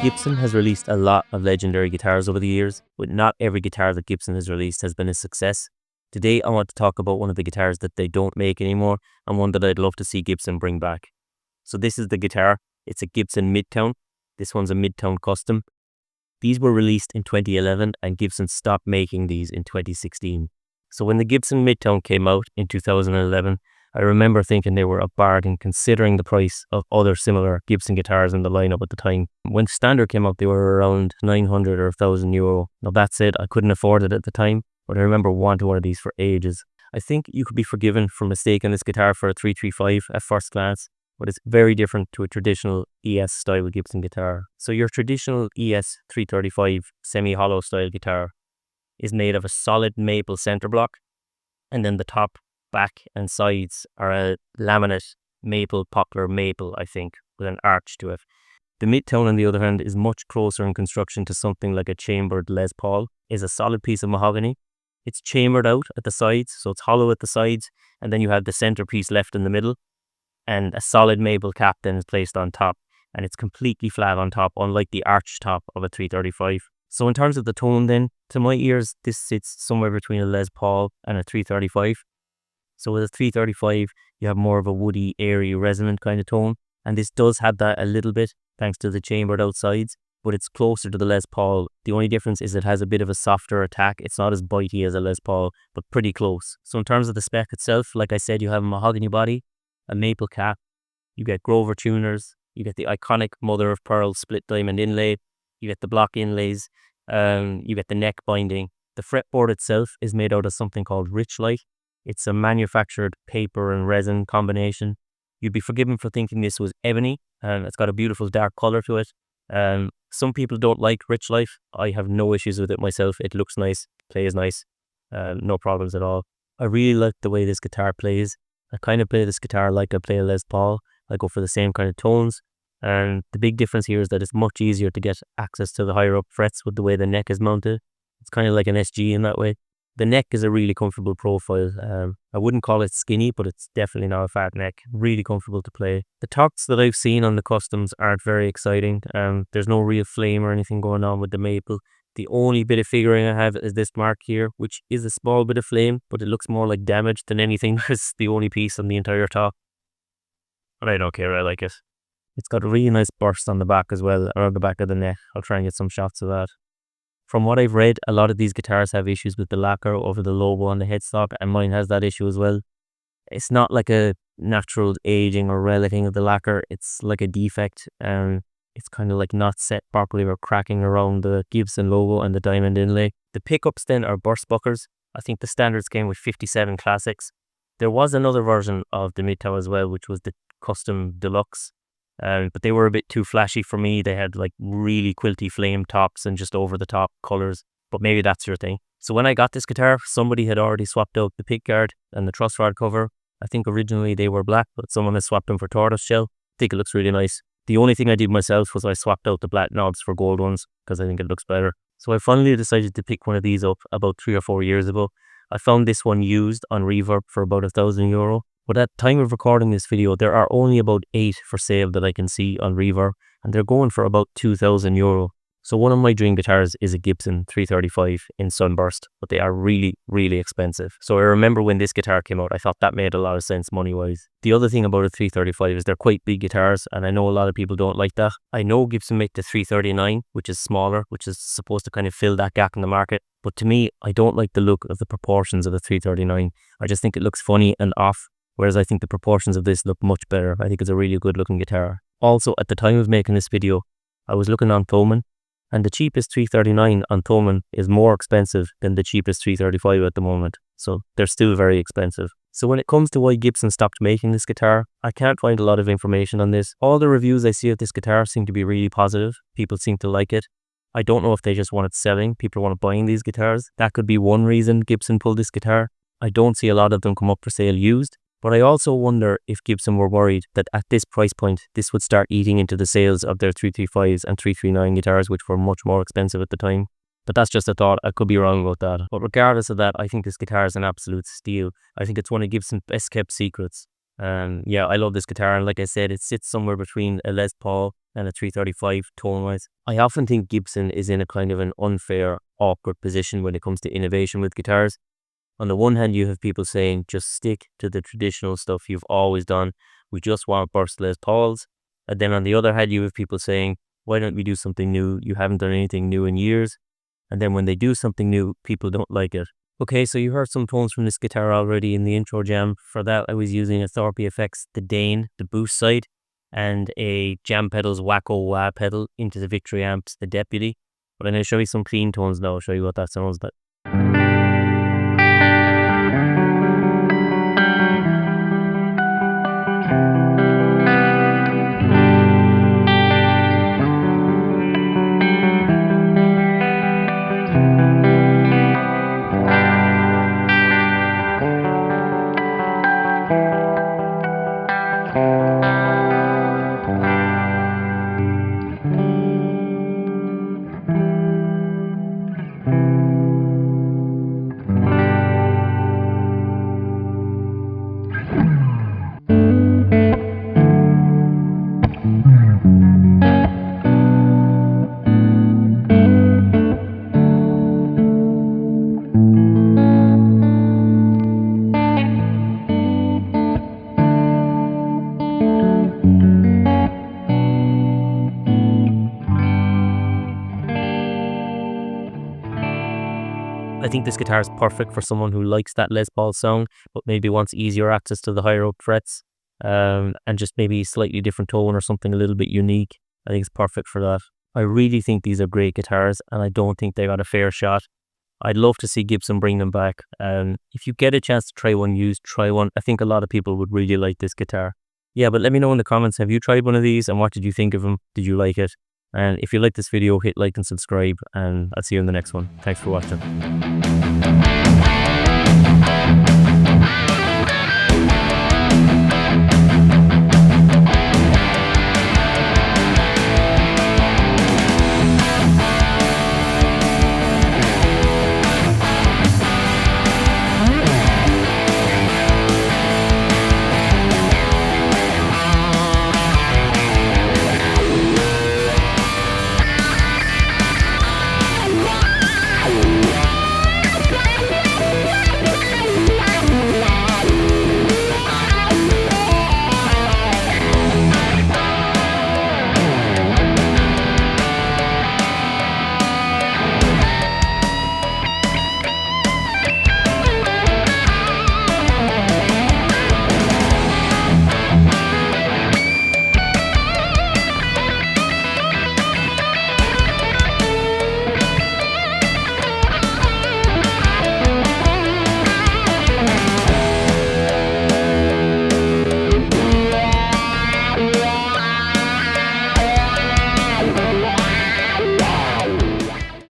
Gibson has released a lot of legendary guitars over the years, but not every guitar that Gibson has released has been a success. Today I want to talk about one of the guitars that they don't make anymore and one that I'd love to see Gibson bring back. So this is the guitar. It's a Gibson Midtown. This one's a Midtown Custom. These were released in 2011 and Gibson stopped making these in 2016. So when the Gibson Midtown came out in 2011, I remember thinking they were a bargain considering the price of other similar Gibson guitars in the lineup at the time. When Standard came out, they were around 900 or 1,000 euro. Now that said, I couldn't afford it at the time, but I remember wanting one of these for ages. I think you could be forgiven for mistaking this guitar for a 335 at first glance, but it's very different to a traditional ES style Gibson guitar. So your traditional ES 335 semi-hollow style guitar is made of a solid maple center block, and then the top, back and sides are a laminate poplar maple, I think, with an arch to it. The Midtown, on the other hand, is much closer in construction to something like a chambered Les Paul. It's a solid piece of mahogany. It's chambered out at the sides, so it's hollow at the sides, and then you have the centerpiece left in the middle, and a solid maple cap then is placed on top, and it's completely flat on top, unlike the arch top of a 335. So in terms of the tone then, to my ears, this sits somewhere between a Les Paul and a 335. So with a 335, you have more of a woody, airy, resonant kind of tone. And this does have that a little bit, thanks to the chambered outsides, but it's closer to the Les Paul. The only difference is it has a bit of a softer attack. It's not as bitey as a Les Paul, but pretty close. So in terms of the spec itself, like I said, you have a mahogany body, a maple cap, you get Grover tuners, you get the iconic mother of pearl split diamond inlay, you get the block inlays, you get the neck binding. The fretboard itself is made out of something called Richlite. It's a manufactured paper and resin combination. You'd be forgiven for thinking this was ebony, and it's got a beautiful dark color to it. Some people don't like Richlite. I have no issues with it myself. It looks nice, plays nice, no problems at all. I really like the way this guitar plays. I kind of play this guitar like I play a Les Paul. I go for the same kind of tones. And the big difference here is that it's much easier to get access to the higher up frets with the way the neck is mounted. It's kind of like an SG in that way. The neck is a really comfortable profile. I wouldn't call it skinny, but it's definitely not a fat neck. Really comfortable to play. The talks that I've seen on the customs aren't very exciting. There's no real flame or anything going on with the maple. The only bit of figuring I have is this mark here, which is a small bit of flame, but it looks more like damage than anything. It's the only piece on the entire top. But I don't care, I like it. It's got a really nice burst on the back as well, around the back of the neck. I'll try and get some shots of that. From what I've read, a lot of these guitars have issues with the lacquer over the logo on the headstock, and mine has that issue as well. It's not like a natural aging or reliting of the lacquer, it's like a defect. It's kind of like not set properly or cracking around the Gibson logo and the diamond inlay. The pickups then are burst buckers. I think the standards came with 57 classics. There was another version of the Midtown as well, which was the Custom Deluxe. But they were a bit too flashy for me. They had like really quilty flame tops and just over the top colors, but maybe that's your thing. So when I got this guitar, somebody had already swapped out the pickguard and the truss rod cover. I think originally they were black, but someone has swapped them for tortoise shell. I think it looks really nice. The only thing I did myself was I swapped out the black knobs for gold ones because I think it looks better. So I finally decided to pick one of these up about 3 or 4 years ago. I found this one used on Reverb for about 1,000 euro. But at the time of recording this video, there are only about 8 for sale that I can see on Reverb, and they're going for about 2,000 euro. So one of my dream guitars is a Gibson 335 in Sunburst, but they are really, really expensive. So I remember when this guitar came out, I thought that made a lot of sense money-wise. The other thing about a 335 is they're quite big guitars, and I know a lot of people don't like that. I know Gibson make the 339, which is smaller, which is supposed to kind of fill that gap in the market. But to me, I don't like the look of the proportions of the 339. I just think it looks funny and off. Whereas I think the proportions of this look much better. I think it's a really good looking guitar. Also, at the time of making this video, I was looking on Thomann, and the cheapest 339 on Thomann is more expensive than the cheapest 335 at the moment. So they're still very expensive. So when it comes to why Gibson stopped making this guitar, I can't find a lot of information on this. All the reviews I see of this guitar seem to be really positive. People seem to like it. I don't know if they just want it selling. People want buying these guitars. That could be one reason Gibson pulled this guitar. I don't see a lot of them come up for sale used. But I also wonder if Gibson were worried that at this price point, this would start eating into the sales of their 335s and 339 guitars, which were much more expensive at the time. But that's just a thought. I could be wrong about that. But regardless of that, I think this guitar is an absolute steal. I think it's one of Gibson's best kept secrets. Yeah, I love this guitar. And like I said, it sits somewhere between a Les Paul and a 335 tone-wise. I often think Gibson is in a kind of an unfair, awkward position when it comes to innovation with guitars. On the one hand, you have people saying, just stick to the traditional stuff you've always done. We just want burst Les Pauls. And then on the other hand, you have people saying, why don't we do something new? You haven't done anything new in years. And then when they do something new, people don't like it. Okay, so you heard some tones from this guitar already in the intro jam. For that, I was using a Thorpe effects, the Dane, the boost side, and a Jam Pedals Whacko wah pedal into the Victory amps, the Deputy. But I'm going to show you some clean tones now. I'll show you what that sounds like. I think this guitar is perfect for someone who likes that Les Paul sound, but maybe wants easier access to the higher up frets, and just maybe slightly different tone or something a little bit unique. I think it's perfect for that. I really think these are great guitars, and I don't think they got a fair shot. I'd love to see Gibson bring them back. If you get a chance to try one used, try one. I think a lot of people would really like this guitar. Yeah, but let me know in the comments, have you tried one of these and what did you think of them? Did you like it? And if you like this video, hit like and subscribe, and I'll see you in the next one. Thanks for watching.